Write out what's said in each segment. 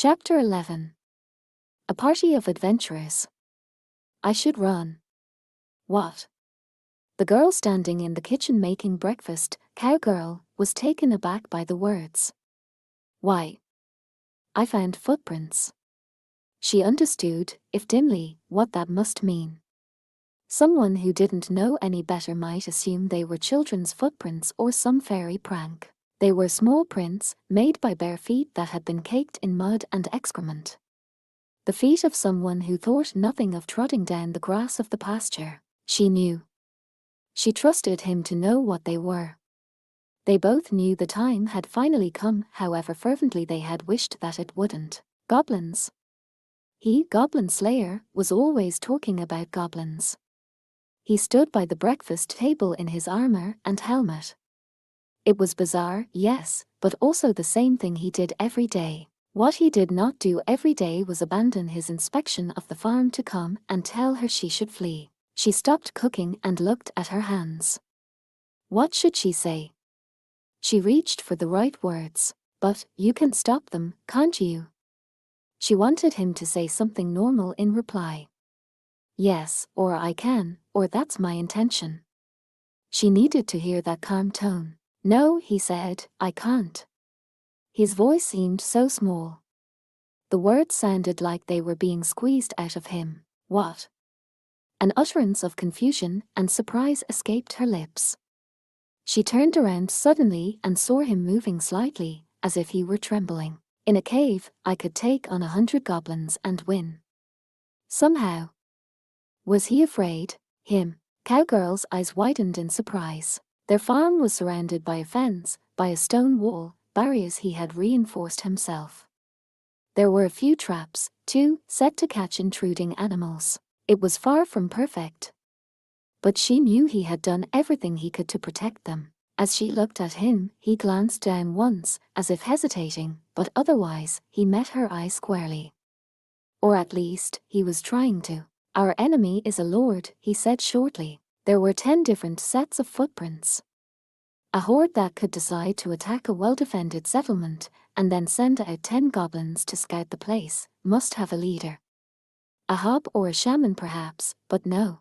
Chapter 11. A party of adventurers. I should run. What? The girl standing in the kitchen making breakfast, cowgirl, was taken aback by the words. Why? I found footprints. She understood, if dimly, what that must mean. Someone who didn't know any better might assume they were children's footprints or some fairy prank. They were small prints, made by bare feet that had been caked in mud and excrement. The feet of someone who thought nothing of trotting down the grass of the pasture. She knew. She trusted him to know what they were. They both knew the time had finally come, however fervently they had wished that it wouldn't. Goblins. He, Goblin Slayer, was always talking about goblins. He stood by the breakfast table in his armor and helmet. It was bizarre, yes, but also the same thing he did every day. What he did not do every day was abandon his inspection of the farm to come and tell her she should flee. She stopped cooking and looked at her hands. What should she say? She reached for the right words. But, you can stop them, can't you? She wanted him to say something normal in reply. Yes, or I can, or that's my intention. She needed to hear that calm tone. No, he said, I can't. His voice seemed so small. The words sounded like they were being squeezed out of him. What? An utterance of confusion and surprise escaped her lips. She turned around suddenly and saw him moving slightly, as if he were trembling. In a cave, I could take on 100 goblins and win. Somehow. Was he afraid? Him? Cowgirl's eyes widened in surprise. Their farm was surrounded by a fence, by a stone wall, barriers he had reinforced himself. There were a few traps, too, set to catch intruding animals. It was far from perfect. But she knew he had done everything he could to protect them. As she looked at him, he glanced down once, as if hesitating, but otherwise, he met her eye squarely. Or at least, he was trying to. Our enemy is a lord, he said shortly. There were 10 different sets of footprints. A horde that could decide to attack a well-defended settlement, and then send out 10 goblins to scout the place, must have a leader. A hob or a shaman perhaps, but no.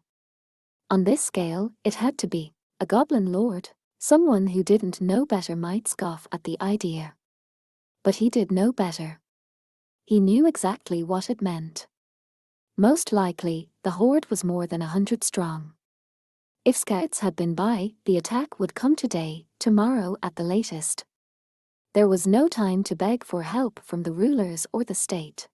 On this scale, it had to be a goblin lord. Someone who didn't know better might scoff at the idea. But he did know better. He knew exactly what it meant. Most likely, the horde was more than 100 strong. If scouts had been by, the attack would come today, tomorrow at the latest. There was no time to beg for help from the rulers or the state.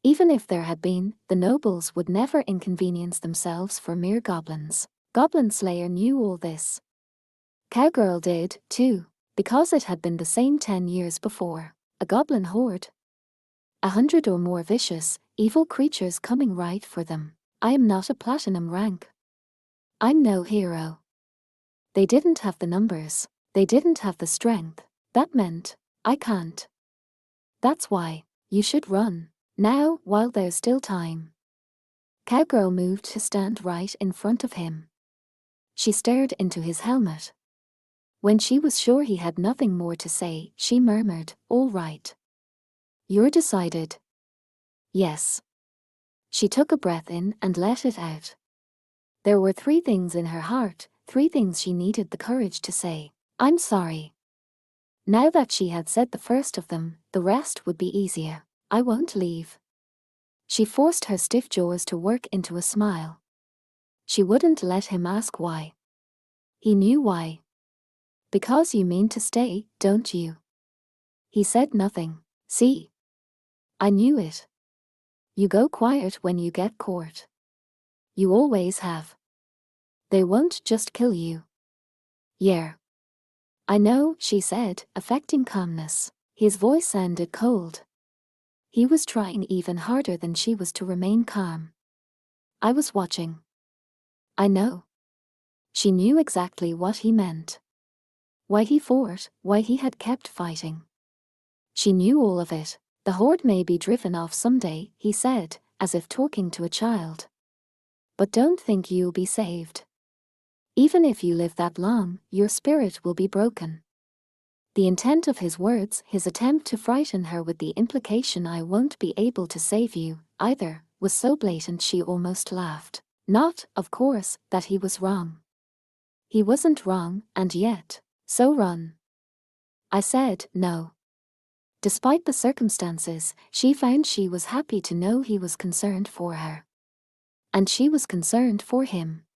Even if there had been, the nobles would never inconvenience themselves for mere goblins. Goblin Slayer knew all this. Cowgirl did, too, because it had been the same 10 years before. A goblin horde. 100 or more vicious, evil creatures coming right for them. I am not a platinum rank. I'm no hero. They didn't have the numbers. They didn't have the strength. That meant, I can't. That's why, you should run. Now, while there's still time. Cowgirl moved to stand right in front of him. She stared into his helmet. When she was sure he had nothing more to say, she murmured, all right. You're decided. Yes. She took a breath in and let it out. There were 3 things in her heart, 3 things she needed the courage to say. I'm sorry. Now that she had said the first of them, the rest would be easier. I won't leave. She forced her stiff jaws to work into a smile. She wouldn't let him ask why. He knew why. Because you mean to stay, don't you? He said nothing. See? I knew it. You go quiet when you get caught. You always have. They won't just kill you. Yeah. I know, she said, affecting calmness. His voice sounded cold. He was trying even harder than she was to remain calm. I was watching. I know. She knew exactly what he meant. Why he fought, why he had kept fighting. She knew all of it. The horde may be driven off someday, he said, as if talking to a child. But don't think you'll be saved. Even if you live that long, your spirit will be broken. The intent of his words, his attempt to frighten her with the implication "I won't be able to save you, either," was so blatant she almost laughed. Not, of course, that he was wrong. He wasn't wrong, and yet, so run. I said, no. Despite the circumstances, she found she was happy to know he was concerned for her. And she was concerned for him.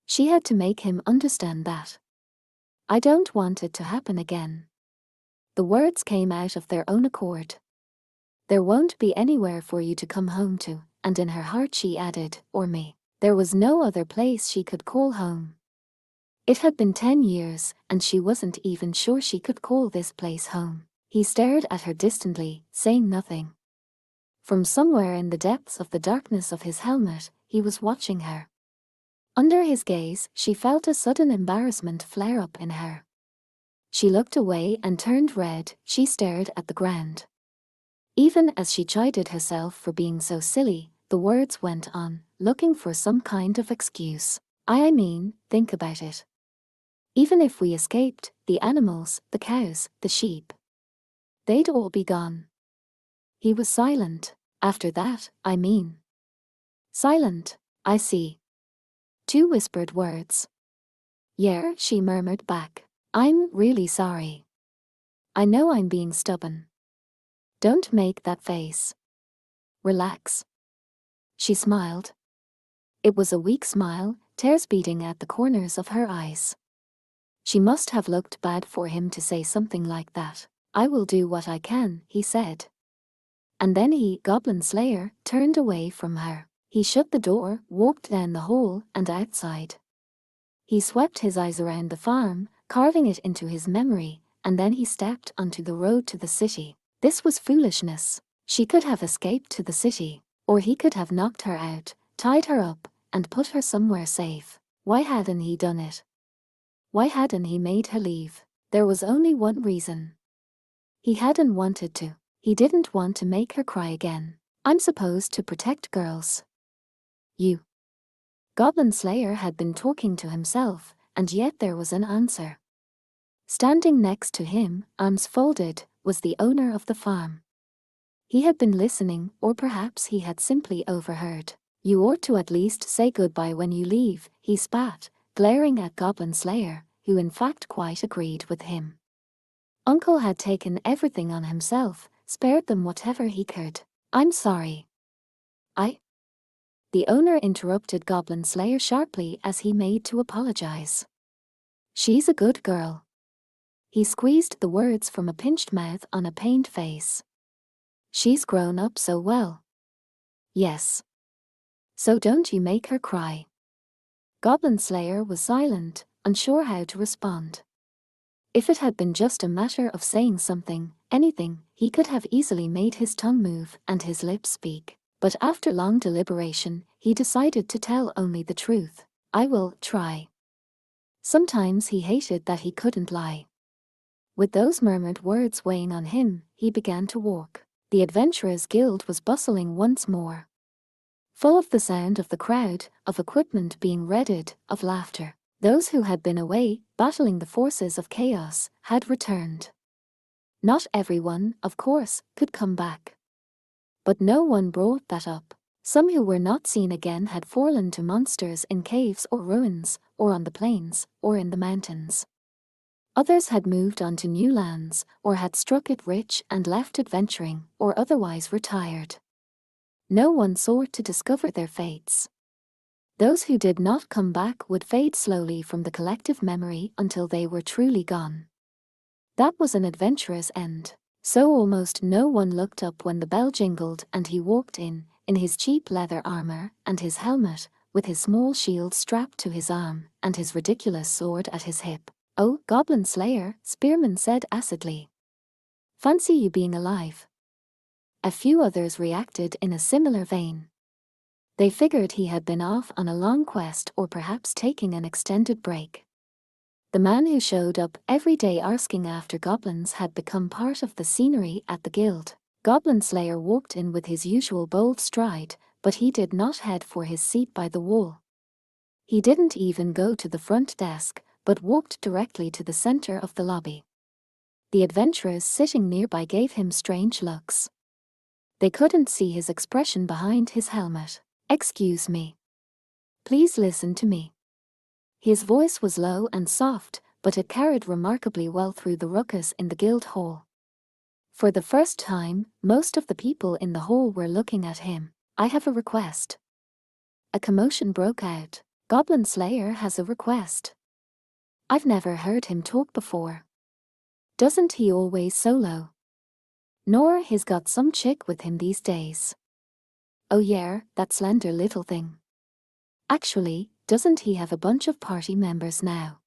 She had to make him understand that. I don't want it to happen again. The words came out of their own accord. There won't be anywhere for you to come home to, and in her heart she added, or me. There was no other place she could call home. It had been 10 years, and she wasn't even sure she could call this place home. He stared at her distantly, saying nothing. From somewhere in the depths of the darkness of his helmet, he was watching her. Under his gaze, she felt a sudden embarrassment flare up in her. She looked away and turned red. She stared at the ground. Even as she chided herself for being so silly, the words went on, looking for some kind of excuse. I mean, think about it. Even if we escaped, the animals, the cows, the sheep, they'd all be gone. He was silent. After that, I mean. Silent. I see. 2 whispered words. Yeah, she murmured back. I'm really sorry. I know I'm being stubborn. Don't make that face. Relax. She smiled. It was a weak smile, tears beating at the corners of her eyes. She must have looked bad for him to say something like that. I will do what I can, he said. And then he, Goblin Slayer, turned away from her. He shut the door, walked down the hall, and outside. He swept his eyes around the farm, carving it into his memory, and then he stepped onto the road to the city. This was foolishness. She could have escaped to the city, or he could have knocked her out, tied her up, and put her somewhere safe. Why hadn't he done it? Why hadn't he made her leave? There was only one reason. He hadn't wanted to. He didn't want to make her cry again. I'm supposed to protect girls. You. Goblin Slayer had been talking to himself, and yet there was an answer. Standing next to him, arms folded, was the owner of the farm. He had been listening, or perhaps he had simply overheard. You ought to at least say goodbye when you leave, he spat, glaring at Goblin Slayer, who in fact quite agreed with him. Uncle had taken everything on himself, spared them whatever he could. I'm sorry. The owner interrupted Goblin Slayer sharply as he made to apologize. She's a good girl. He squeezed the words from a pinched mouth on a pained face. She's grown up so well. Yes. So don't you make her cry. Goblin Slayer was silent, unsure how to respond. If it had been just a matter of saying something, anything, he could have easily made his tongue move and his lips speak. But after long deliberation, he decided to tell only the truth. I will try. Sometimes he hated that he couldn't lie. With those murmured words weighing on him, he began to walk. The Adventurers Guild was bustling once more. Full of the sound of the crowd, of equipment being readied, of laughter. Those who had been away, battling the forces of chaos, had returned. Not everyone, of course, could come back. But no one brought that up. Some who were not seen again had fallen to monsters in caves or ruins, or on the plains, or in the mountains. Others had moved on to new lands, or had struck it rich and left adventuring, or otherwise retired. No one sought to discover their fates. Those who did not come back would fade slowly from the collective memory until they were truly gone. That was an adventurer's end. So almost no one looked up when the bell jingled and he walked in his cheap leather armor and his helmet, with his small shield strapped to his arm and his ridiculous sword at his hip. Oh, Goblin Slayer, Spearman said acidly. Fancy you being alive. A few others reacted in a similar vein. They figured he had been off on a long quest or perhaps taking an extended break. The man who showed up every day asking after goblins had become part of the scenery at the guild. Goblin Slayer walked in with his usual bold stride, but he did not head for his seat by the wall. He didn't even go to the front desk, but walked directly to the center of the lobby. The adventurers sitting nearby gave him strange looks. They couldn't see his expression behind his helmet. "Excuse me. Please listen to me." His voice was low and soft, but it carried remarkably well through the ruckus in the guild hall. For the first time, most of the people in the hall were looking at him. "I have a request." A commotion broke out. "Goblin Slayer has a request." I've never heard him talk before. Doesn't he always solo? Nor he's got some chick with him these days. Oh yeah, that slender little thing. Actually, doesn't he have a bunch of party members now?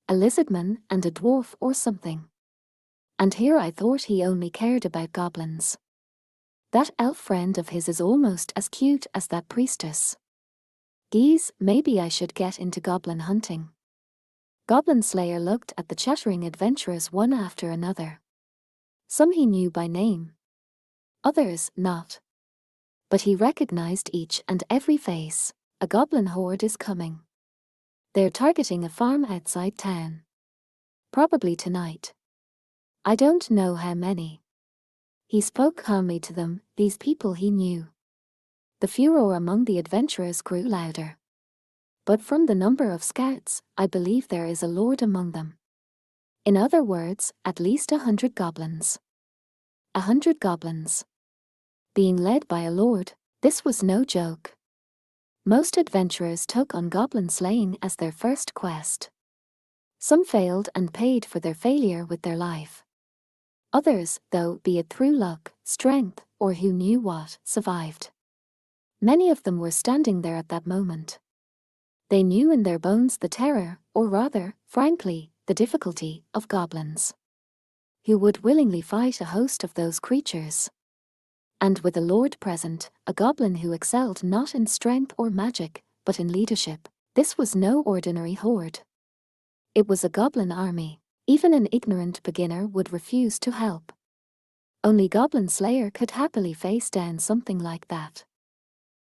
A lizardman and a dwarf or something. And here I thought he only cared about goblins. That elf friend of his is almost as cute as that priestess. Geez, maybe I should get into goblin hunting. Goblin Slayer looked at the chattering adventurers one after another. Some he knew by name. Others not. But he recognized each and every face. A goblin horde is coming. They're targeting a farm outside town. Probably tonight. I don't know how many. He spoke calmly to them, these people he knew. The furor among the adventurers grew louder. But from the number of scouts, I believe there is a lord among them. In other words, at least 100 goblins. 100 goblins. Being led by a lord, this was no joke. Most adventurers took on goblin slaying as their first quest. Some failed and paid for their failure with their life. Others, though, be it through luck, strength, or who knew what, survived. Many of them were standing there at that moment. They knew in their bones the terror, or rather, frankly, the difficulty, of goblins. Who would willingly fight a host of those creatures? And with a lord present, a goblin who excelled not in strength or magic, but in leadership, this was no ordinary horde. It was a goblin army. Even an ignorant beginner would refuse to help. Only Goblin Slayer could happily face down something like that.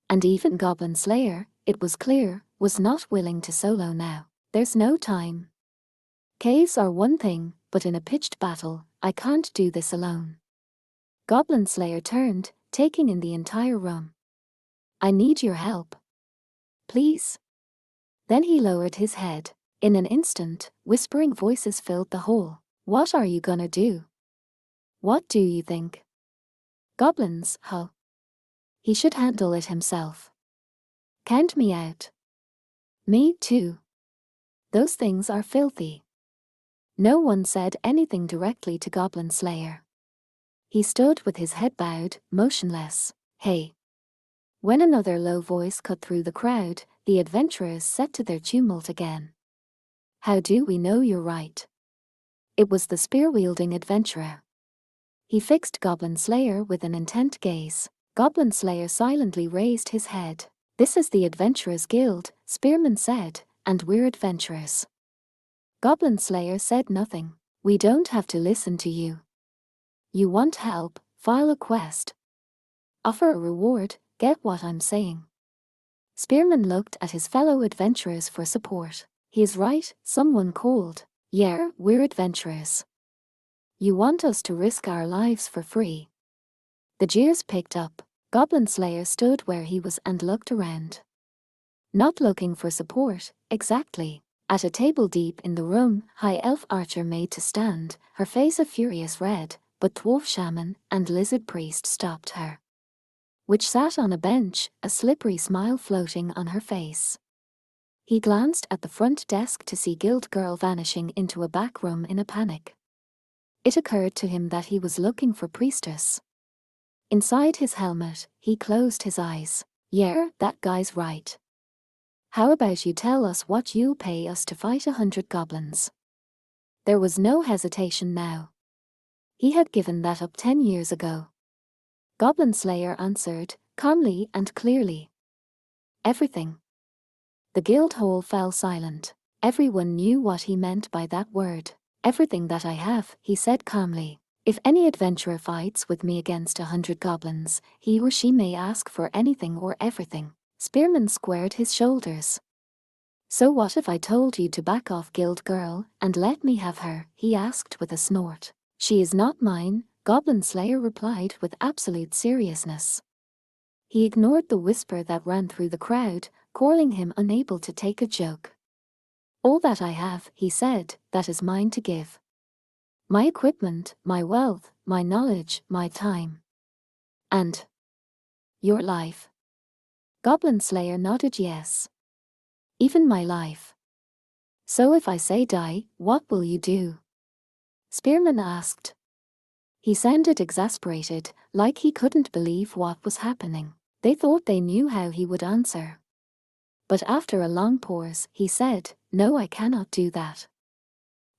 And even Goblin Slayer, it was clear, was not willing to solo now. There's no time. Caves are one thing, but in a pitched battle, I can't do this alone. Goblin Slayer turned, taking in the entire room. "I need your help. Please." Then he lowered his head. In an instant, whispering voices filled the hall. "What are you gonna do? What do you think? Goblins, huh? He should handle it himself. Count me out." "Me too. Those things are filthy." No one said anything directly to Goblin Slayer. He stood with his head bowed, motionless. "Hey." When another low voice cut through the crowd, the adventurers set to their tumult again. "How do we know you're right?" It was the spear-wielding adventurer. He fixed Goblin Slayer with an intent gaze. Goblin Slayer silently raised his head. "This is the Adventurers Guild," Spearman said, "and we're adventurers." Goblin Slayer said nothing. "We don't have to listen to you. You want help, file a quest. Offer a reward, get what I'm saying." Spearman looked at his fellow adventurers for support. "He's right," someone called. "Yeah, we're adventurers. You want us to risk our lives for free." The jeers picked up. Goblin Slayer stood where he was and looked around. Not looking for support, exactly. At a table deep in the room, High Elf Archer made to stand, her face a furious red, but Dwarf Shaman and Lizard Priest stopped her. Which sat on a bench, a slippery smile floating on her face. He glanced at the front desk to see Guild Girl vanishing into a back room in a panic. It occurred to him that he was looking for Priestess. Inside his helmet, he closed his eyes. "Yeah, that guy's right. How about you tell us what you'll pay us to fight 100 goblins?" There was no hesitation now. He had given that up 10 years ago. Goblin Slayer answered, calmly and clearly. "Everything." The guild hall fell silent. Everyone knew what he meant by that word. "Everything that I have," he said calmly. "If any adventurer fights with me against 100 goblins, he or she may ask for anything or everything." Spearman squared his shoulders. So what if I told you to back off, guild girl, and let me have her? He asked with a snort. She is not mine, Goblin Slayer replied with absolute seriousness. He ignored the whisper that ran through the crowd, calling him unable to take a joke. All that I have, he said, that is mine to give. My equipment, my wealth, my knowledge, my time. And your life. Goblin Slayer nodded yes. Even my life. So if I say die, what will you do? Spearman asked. He sounded exasperated, like he couldn't believe what was happening. They thought they knew how he would answer. But after a long pause, he said, "No, I cannot do that."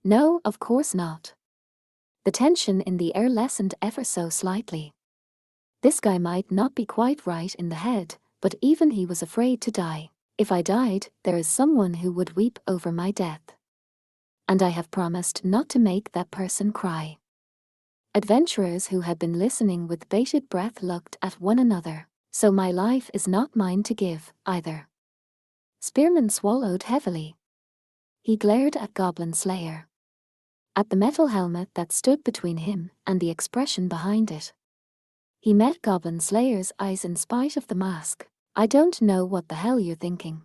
No, of course not. The tension in the air lessened ever so slightly. This guy might not be quite right in the head, but even he was afraid to die. If I died, there is someone who would weep over my death. And I have promised not to make that person cry. Adventurers who had been listening with bated breath looked at one another. So my life is not mine to give, either. Spearman swallowed heavily. He glared at Goblin Slayer. At the metal helmet that stood between him and the expression behind it. He met Goblin Slayer's eyes in spite of the mask. I don't know what the hell you're thinking.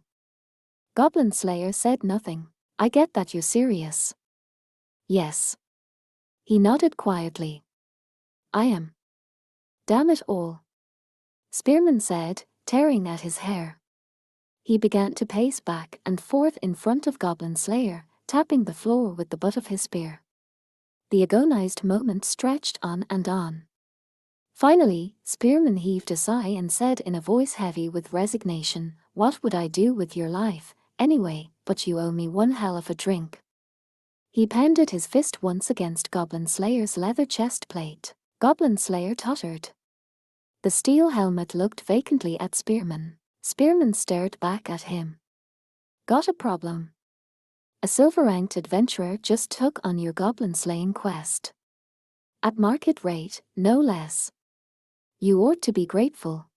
Goblin Slayer said nothing. I get that you're serious. Yes. He nodded quietly. I am. Damn it all. Spearman said, tearing at his hair. He began to pace back and forth in front of Goblin Slayer, tapping the floor with the butt of his spear. The agonized moment stretched on and on. Finally, Spearman heaved a sigh and said in a voice heavy with resignation, "What would I do with your life, anyway, but you owe me one hell of a drink." He pounded his fist once against Goblin Slayer's leather chest plate. Goblin Slayer tottered. The steel helmet looked vacantly at Spearman. Spearman stared back at him. Got a problem? A silver-ranked adventurer just took on your goblin-slaying quest. At market rate, no less. You ought to be grateful.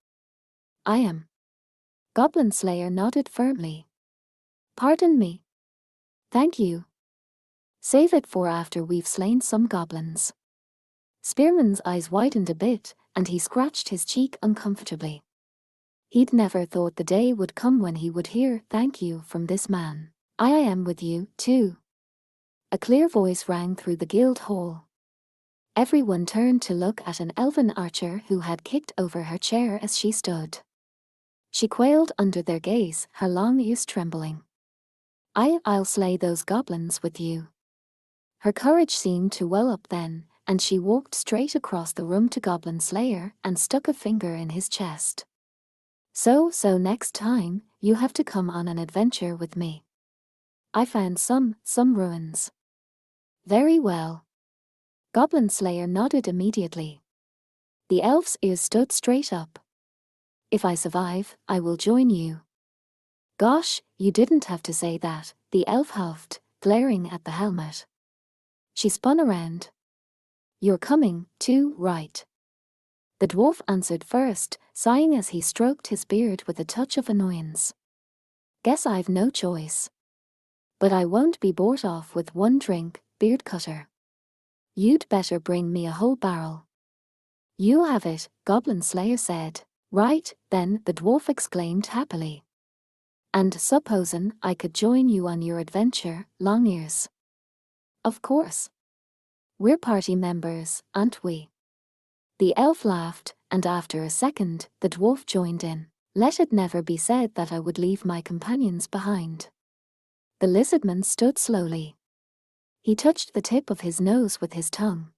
I am. Goblin Slayer nodded firmly. Pardon me. Thank you. Save it for after we've slain some goblins. Spearman's eyes widened a bit, and he scratched his cheek uncomfortably. He'd never thought the day would come when he would hear "thank you" from this man. I am with you, too. A clear voice rang through the guild hall. Everyone turned to look at an elven archer who had kicked over her chair as she stood. She quailed under their gaze, her long ears trembling. I'll slay those goblins with you. Her courage seemed to well up then, and she walked straight across the room to Goblin Slayer and stuck a finger in his chest. So next time, you have to come on an adventure with me. I found some ruins. Very well. Goblin Slayer nodded immediately. The elf's ears stood straight up. If I survive, I will join you. Gosh, you didn't have to say that, the elf huffed, glaring at the helmet. She spun around. You're coming, too, right? The dwarf answered first, sighing as he stroked his beard with a touch of annoyance. Guess I've no choice. But I won't be bought off with one drink, beard cutter. You'd better bring me a whole barrel. You have it, Goblin Slayer said. Right, then, the dwarf exclaimed happily. And supposin' I could join you on your adventure, Longears? Of course. We're party members, aren't we? The elf laughed, and after a second, the dwarf joined in. Let it never be said that I would leave my companions behind. The lizardman stood slowly. He touched the tip of his nose with his tongue.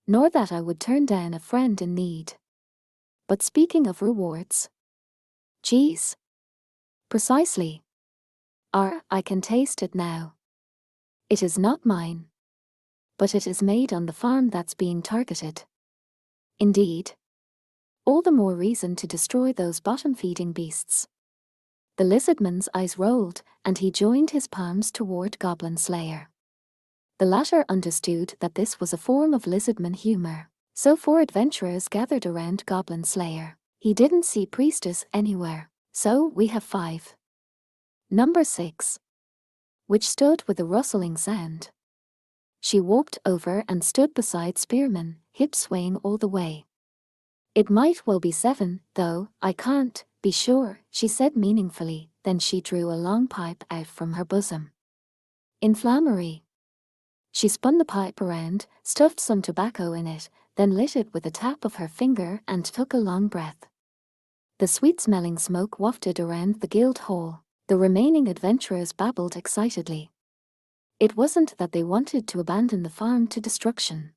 Nor that I would turn down a friend in need. But speaking of rewards. Geez. Precisely. I can taste it now. It is not mine. But it is made on the farm that's being targeted. Indeed. All the more reason to destroy those bottom-feeding beasts. The lizardman's eyes rolled, and he joined his palms toward Goblin Slayer. The latter understood that this was a form of lizardman humor. So 4 adventurers gathered around Goblin Slayer. He didn't see priestess anywhere. So we have 5. Number 6. Which stood with a rustling sound. She walked over and stood beside Spearman, hips swaying all the way. It might well be 7, though, I can't be sure, she said meaningfully, then she drew a long pipe out from her bosom. Inflammatory. She spun the pipe around, stuffed some tobacco in it, then lit it with a tap of her finger and took a long breath. The sweet-smelling smoke wafted around the guild hall. The remaining adventurers babbled excitedly. It wasn't that they wanted to abandon the farm to destruction.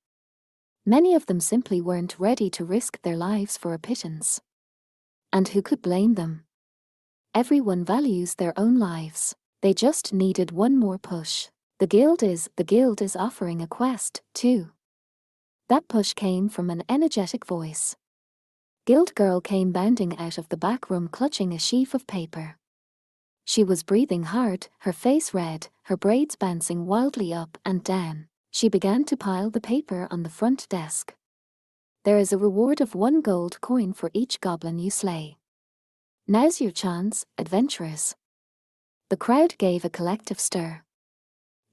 Many of them simply weren't ready to risk their lives for a pittance. And who could blame them? Everyone values their own lives. They just needed one more push. The guild is offering a quest, too. That push came from an energetic voice. Guild girl came bounding out of the back room clutching a sheaf of paper. She was breathing hard, her face red, her braids bouncing wildly up and down. She began to pile the paper on the front desk. There is a reward of 1 gold coin for each goblin you slay. Now's your chance, adventurers. The crowd gave a collective stir.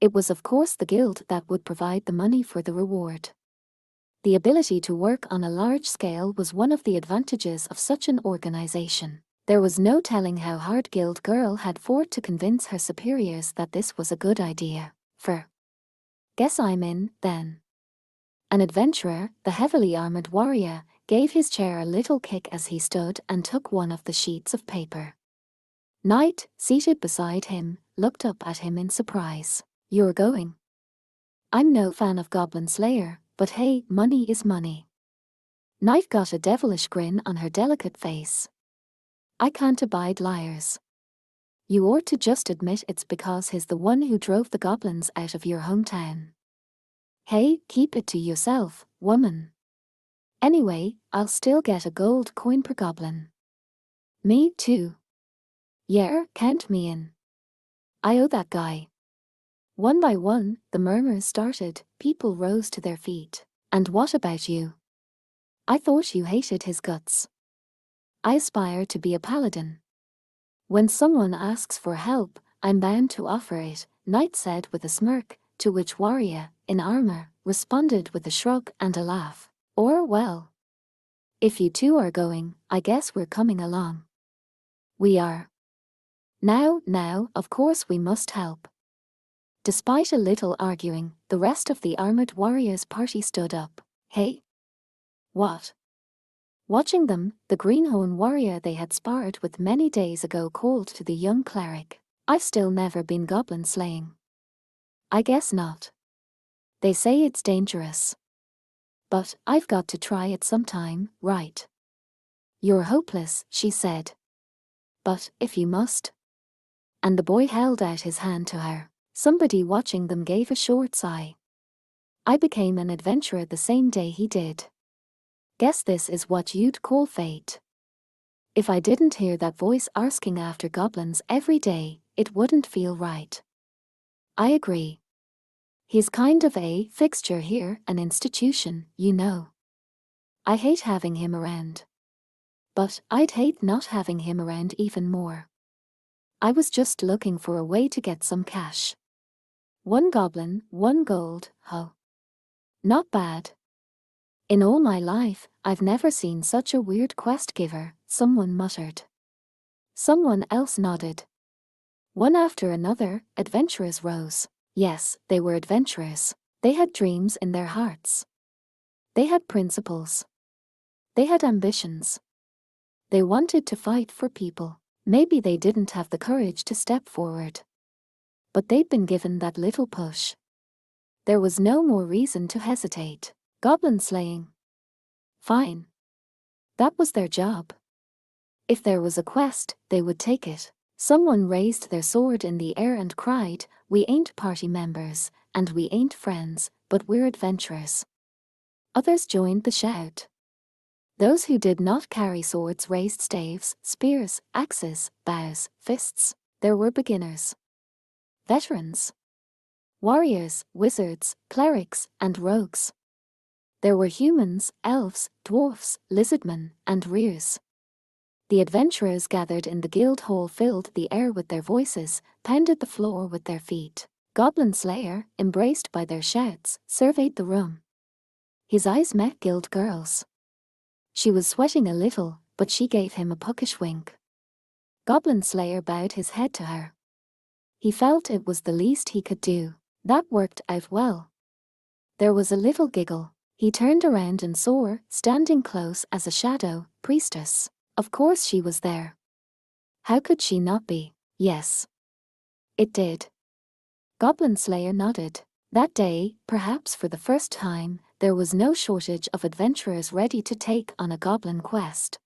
It was of course the guild that would provide the money for the reward. The ability to work on a large scale was one of the advantages of such an organization. There was no telling how hard Guild Girl had fought to convince her superiors that this was a good idea. Guess I'm in, then. An adventurer, the heavily armored warrior, gave his chair a little kick as he stood and took one of the sheets of paper. Knight, seated beside him, looked up at him in surprise. You're going? I'm no fan of Goblin Slayer, but hey, money is money. Knight got a devilish grin on her delicate face. I can't abide liars. You ought to just admit it's because he's the one who drove the goblins out of your hometown. Hey, keep it to yourself, woman. Anyway, I'll still get a gold coin per goblin. Me too. Yeah, count me in. I owe that guy. One by one, the murmurs started, people rose to their feet. And what about you? I thought you hated his guts. I aspire to be a paladin. When someone asks for help, I'm bound to offer it, Knight said with a smirk, to which warrior, in armor, responded with a shrug and a laugh. Or, well, if you two are going, I guess we're coming along. We are. Now, of course we must help. Despite a little arguing, the rest of the armored warriors' party stood up. Hey? What? Watching them, the greenhorn warrior they had sparred with many days ago called to the young cleric. I've still never been goblin slaying. I guess not. They say it's dangerous. But I've got to try it sometime, right? You're hopeless, she said. But if you must. And the boy held out his hand to her. Somebody watching them gave a short sigh. I became an adventurer the same day he did. Guess this is what you'd call fate. If I didn't hear that voice asking after goblins every day, it wouldn't feel right. I agree. He's kind of a fixture here, an institution, you know. I hate having him around. But I'd hate not having him around even more. I was just looking for a way to get some cash. 1 goblin, 1 gold, huh? Not bad. In all my life, I've never seen such a weird quest giver, someone muttered. Someone else nodded. One after another, adventurers rose. Yes, they were adventurers. They had dreams in their hearts. They had principles. They had ambitions. They wanted to fight for people. Maybe they didn't have the courage to step forward. But they'd been given that little push. There was no more reason to hesitate. Goblin slaying. Fine. That was their job. If there was a quest, they would take it. Someone raised their sword in the air and cried, "We ain't party members, and we ain't friends, but we're adventurers." Others joined the shout. Those who did not carry swords raised staves, spears, axes, bows, fists. There were beginners. Veterans. Warriors, wizards, clerics, and rogues. There were humans, elves, dwarfs, lizardmen, and rears. The adventurers gathered in the guild hall filled the air with their voices, pounded the floor with their feet. Goblin Slayer, embraced by their shouts, surveyed the room. His eyes met guild girls. She was sweating a little, but she gave him a puckish wink. Goblin Slayer bowed his head to her. He felt it was the least he could do. That worked out well. There was a little giggle. He turned around and saw her, standing close as a shadow, priestess. Of course she was there. How could she not be? Yes. It did. Goblin Slayer nodded. That day, perhaps for the first time, there was no shortage of adventurers ready to take on a goblin quest.